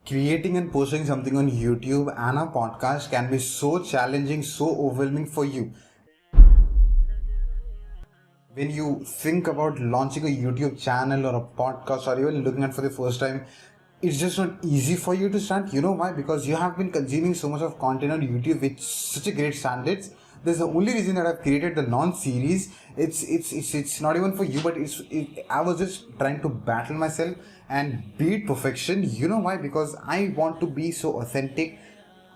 Creating and posting something on YouTube and a podcast can be so challenging, so overwhelming for you. When you think about launching a YouTube channel or a podcast or even looking at for the first time, it's just not easy for you to start. You know why? Because you have been consuming so much of content on YouTube with such a great standards. There's the only reason that I've created the non-series. It's not even for you, but I was just trying to battle myself and beat perfection. You know why? Because I want to be so authentic.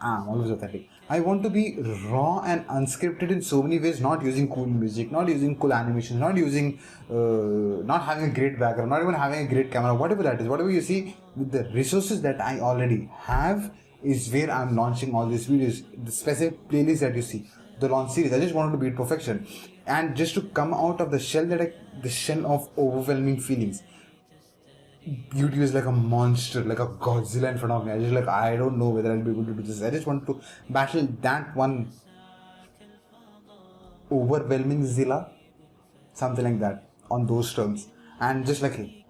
I'm always authentic. I want to be raw and unscripted in so many ways, not using cool music, not using cool animations, not having a great background, not even having a great camera, whatever that is, whatever you see with the resources that I already have is where I'm launching all these videos, the specific playlist that you see, the launch series. I just wanted to beat perfection and just to come out of the shell of overwhelming feelings. YouTube is like a monster, like a Godzilla in front of me. I don't know whether I'll be able to do this. I just want to battle that one overwhelming Zilla, something like that, on those terms. And just like, hey,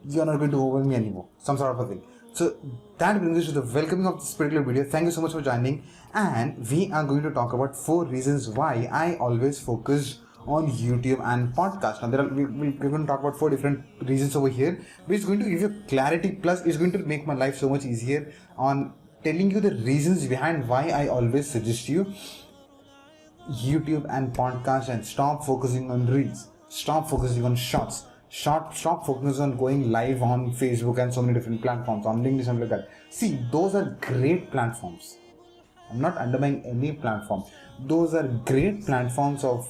you're not going to overwhelm me anymore, some sort of a thing. So that brings us to the welcoming of this particular video. Thank you so much for joining, and we are going to talk about 4 reasons why I always focus on YouTube and podcast. Now we're going to talk about 4 different reasons over here, which is going to give you clarity, plus it's going to make my life so much easier on telling you the reasons behind why I always suggest you YouTube and podcast, and stop focusing on reels, stop focusing on shorts, stop focusing on going live on Facebook and so many different platforms, on LinkedIn, something like that. See, those are great platforms. I'm not undermining any platform. Those are great platforms of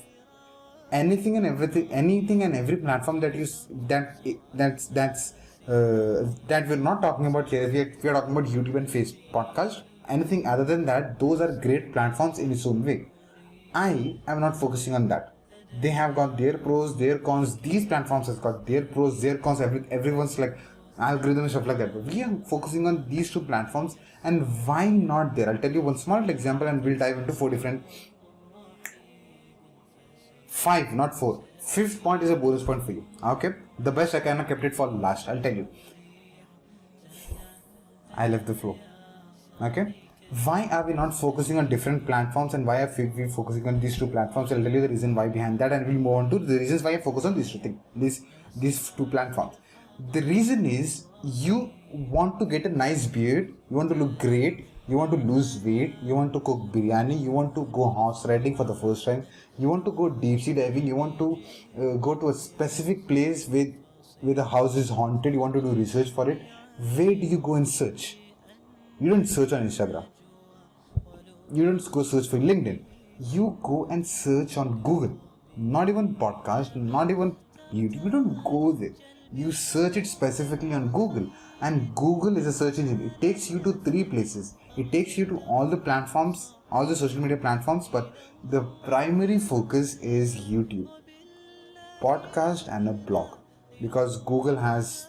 anything and every platform that we're not talking about here. We are talking about YouTube and Facebook podcast. Anything other than that, those are great platforms in its own way. I am not focusing on that. They have got their pros, their cons. These platforms have got their pros, their cons. Everyone's like algorithm and stuff like that. But we are focusing on these 2 platforms, and why not there? I'll tell you one small example, and we'll dive into 4 different. 5, not 4. 5th point is a bonus point for you. Okay, the best I kind of kept it for last. I'll tell you. I left the flow. Okay, why are we not focusing on different platforms, and why are we focusing on these 2 platforms? I'll tell you the reason why behind that, and we'll move on to the reasons why I focus on these 2 platforms. The reason is you want to get a nice beard, you want to look great, you want to lose weight, you want to cook biryani, you want to go horse riding for the first time, you want to go deep sea diving, you want to go to a specific place where the house is haunted, you want to do research for it. Where do you go and search? You don't search on Instagram. You don't go search for LinkedIn. You go and search on Google. Not even podcast, not even YouTube. You don't go there. You search it specifically on Google. And Google is a search engine. It takes you to 3 places. It takes you to all the platforms, all the social media platforms, but the primary focus is YouTube, podcast, and a blog. Because Google's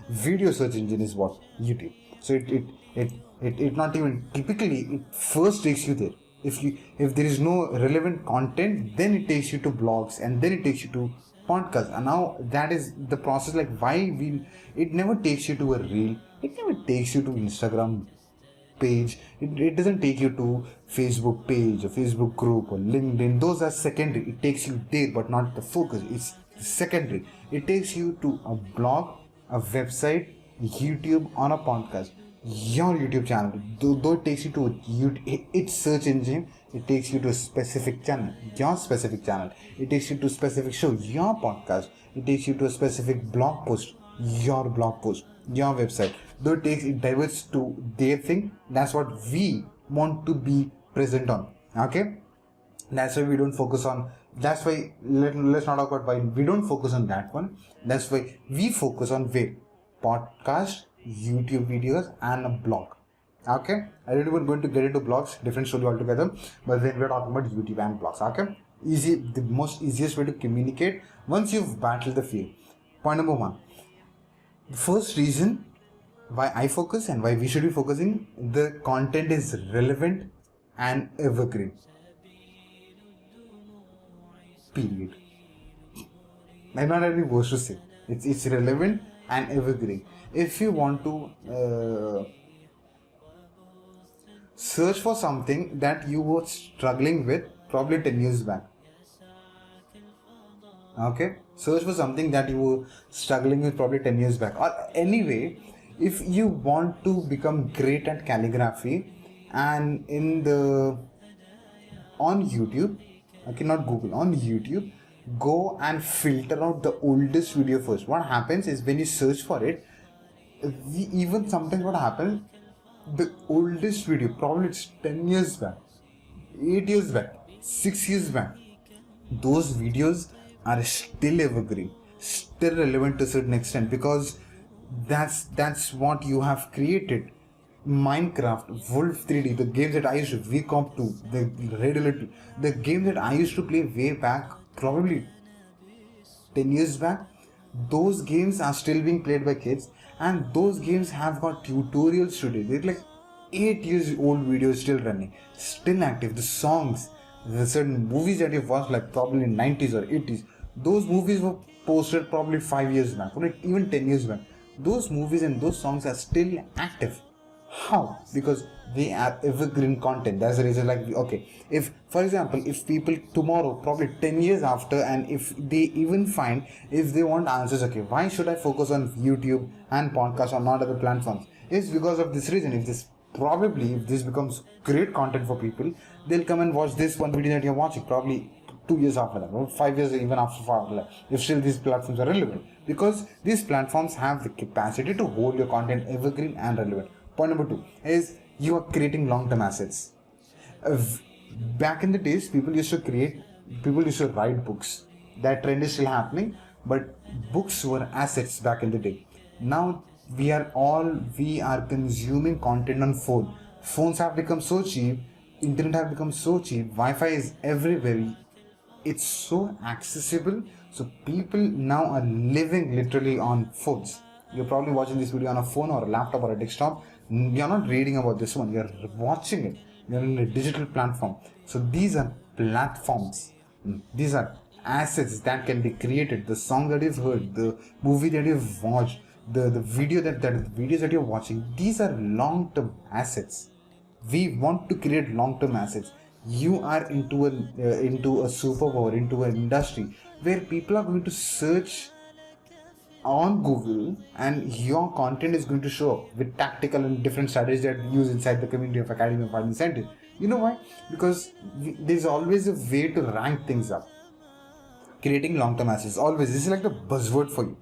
video search engine is what? YouTube. So it not even typically, it first takes you there. If there is no relevant content, then it takes you to blogs, and then it takes you to podcasts. And now that is the process. Like it never takes you to a reel. It never takes you to Instagram page. It doesn't take you to Facebook page or Facebook group or LinkedIn. Those are secondary. It takes you there, but not the focus. It's secondary. It takes you to a blog, a website, YouTube, on a podcast. Your YouTube channel, though it takes you to its search engine, it takes you to a specific channel, your specific channel. It takes you to a specific show, your podcast. It takes you to a specific blog post, your blog post, your website. Though it diverts to their thing. That's what we want to be present on. Okay, that's why we don't focus on. That's why let's not talk about why we don't focus on that one. That's why we focus on where podcast, YouTube videos, and a blog. Okay, I don't even going to get into blogs, different story altogether, but then we're talking about YouTube and blogs. Okay, the most easiest way to communicate once you've battled the fear. Point number 1, the first reason why I focus and why we should be focusing, the content is relevant and evergreen. Period. I'm not any words to say. It's relevant and evergreen. If you want to search for something that you were struggling with probably 10 years back, okay, search for something that you were struggling with probably 10 years back, or anyway, if you want to become great at calligraphy, and in the on YouTube, okay, not Google, on YouTube, go and filter out the oldest video first. What happens is when you search for it, even sometimes what happens, the oldest video, probably it's 10 years back, 8 years back, 6 years back, those videos are still evergreen, still relevant to a certain extent, because that's what you have created. Minecraft, Wolf 3D, the games that I used to, VComp 2, the Red Alert, the game that I used to play way back, probably 10 years back, those games are still being played by kids, and those games have got tutorials today. They're like 8 years old videos still running, still active. The songs, the certain movies that you've watched, like probably in 90s or 80s, those movies were posted probably 5 years back, or even 10 years back. Those movies and those songs are still active. How? Because they are evergreen content. That's the reason. Like, okay, if for example, if people tomorrow, probably 10 years after, and if they even find, if they want answers, okay, why should I focus on YouTube and podcast or not other platforms? It's because of this reason. If this becomes great content for people, they'll come and watch this one video that you're watching probably 2 years after that, or 5 years, even after that, if still these platforms are relevant, because these platforms have the capacity to hold your content evergreen and relevant. Point number 2 is you are creating long-term assets. Back in the days, people used to write books. That trend is still happening, but books were assets back in the day. Now we are consuming content on phone. Phones have become so cheap, internet have become so cheap, Wi-Fi is everywhere. It's so accessible, so people now are living literally on phones. You're probably watching this video on a phone or a laptop or a desktop. You're not reading about this one, you're watching it. You're in a digital platform. So these are platforms. These are assets that can be created. The song that you've heard, the movie that you've watched, the videos that you're watching, these are long-term assets. We want to create long-term assets. You are into a superpower, into an industry where people are going to search on Google, and your content is going to show up with tactical and different strategies that we use inside the community of Academy of Art and Sciences. You know why? Because there's always a way to rank things up. Creating long-term assets, always. This is like the buzzword for you.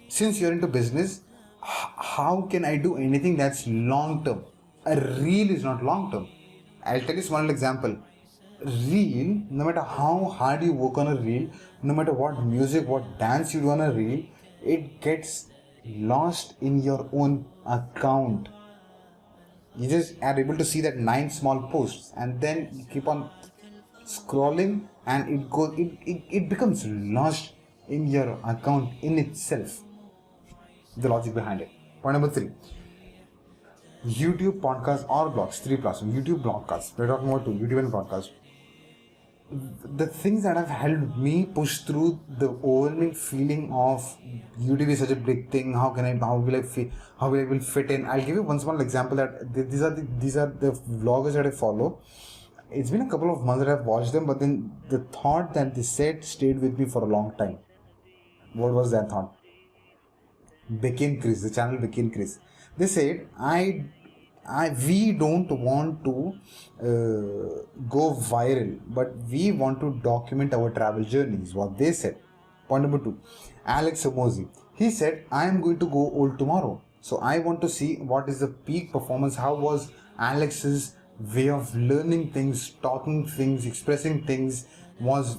Since you're into business, how can I do anything that's long-term? A reel is not long-term. I'll tell you a small example. Reel, no matter how hard you work on a reel, no matter what music, what dance you do on a reel, it gets lost in your own account. You just are able to see that 9 small posts, and then you keep on scrolling, and it becomes lost in your account in itself. The logic behind it. Point number 3. YouTube, podcast or blogs. 3 platforms. YouTube, broadcast. We're talking about 2. YouTube and broadcast. The things that have helped me push through the overwhelming feeling of YouTube is such a big thing. How will I fit in? I'll give you one small example that these are the vloggers that I follow. It's been a couple of months that I've watched them, but then the thought that they said stayed with me for a long time. What was that thought? Became Chris. The channel became Chris. They said, we don't want to go viral, but we want to document our travel journeys. What they said. Point number 2. Alex Somozi. He said, I am going to go old tomorrow. So I want to see what is the peak performance. How was Alex's way of learning things, talking things, expressing things was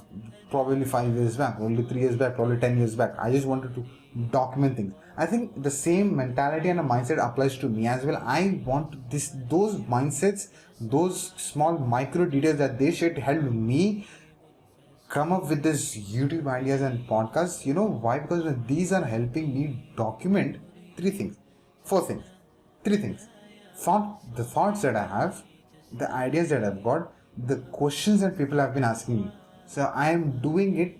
probably 5 years back, only 3 years back, probably 10 years back. I just wanted to document things. I think the same mentality and a mindset applies to me as well. I want those mindsets, those small micro details that they should help me come up with this YouTube ideas and podcasts. You know why? Because these are helping me document 3 things, 4 things, 3 things. The thoughts that I have, the ideas that I've got, the questions that people have been asking me. So I am doing it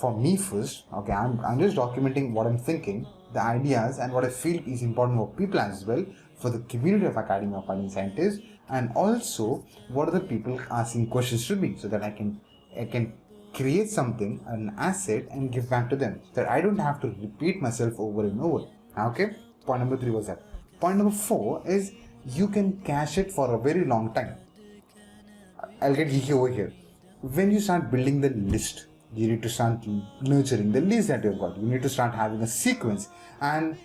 for me first. Okay, I'm just documenting what I'm thinking. the ideas and what I feel is important for people as well, for the community of academia of fighting scientists, and also what are the people asking questions to me, so that I can create something, an asset, and give back to them, so that I don't have to repeat myself over and over. Okay, point number 3 was that. Point number 4 is you can cache it for a very long time. I'll get geeky over here. When you start building the list, you need to start nurturing the list that you've got. You need to start having a sequence. And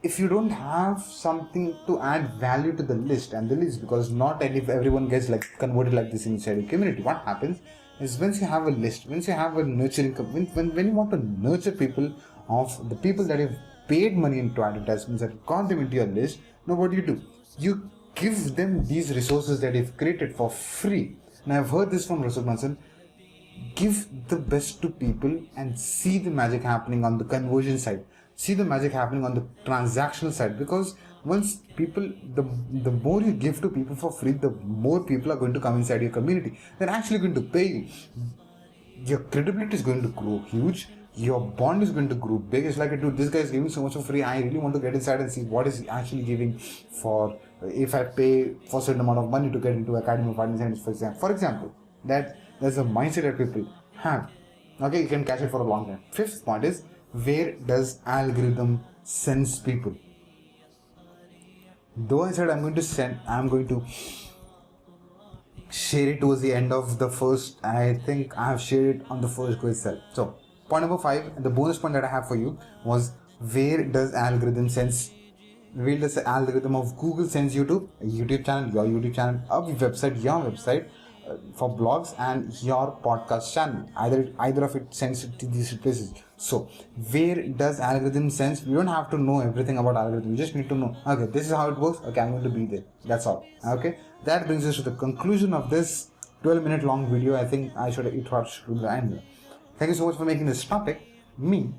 if you don't have something to add value to the list, and the list, because not everyone gets like converted like this inside your community, what happens is once you have a list, once you have a nurturing, when you want to nurture people, of the people that you've paid money into advertisements, that got them into your list, now what do? You give them these resources that you've created for free. Now I've heard this from Russell Brunson: give the best to people and see the magic happening on the conversion side, see the magic happening on the transactional side, because once people, the more you give to people for free, the more people are going to come inside your community. They're actually going to pay you. Your credibility is going to grow huge, your bond is going to grow big. It's like, dude, this guy is giving so much for free, I really want to get inside and see what is he actually giving for, if I pay for a certain amount of money to get into Academy of Fighting Science, for example. There's a mindset that people have. Okay, you can catch it for a long time. 5th point is, where does algorithm sense people? Though I said I'm going to share it towards the end of the first, I think I have shared it on the first quiz itself. So point number 5, the bonus point that I have for you was, where does the algorithm of Google sends you to? A YouTube channel, your YouTube channel, a website, your website, for blogs, and your podcast channel. Either of it sends it to these places. So where does algorithm sense? We don't have to know everything about algorithm. We just need to know, okay, this is how it works. Okay, I'm going to be there. That's all. Okay, that brings us to the conclusion of this 12-minute long video. I think it should be the end. Thank you so much for making this topic. Me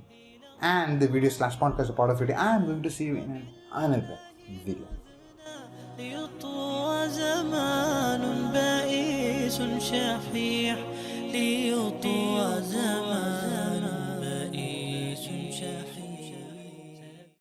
and the video / podcast a part of it. I'm going to see you in another video. ليطوى زمان بائس شحيح، ليطوى زمان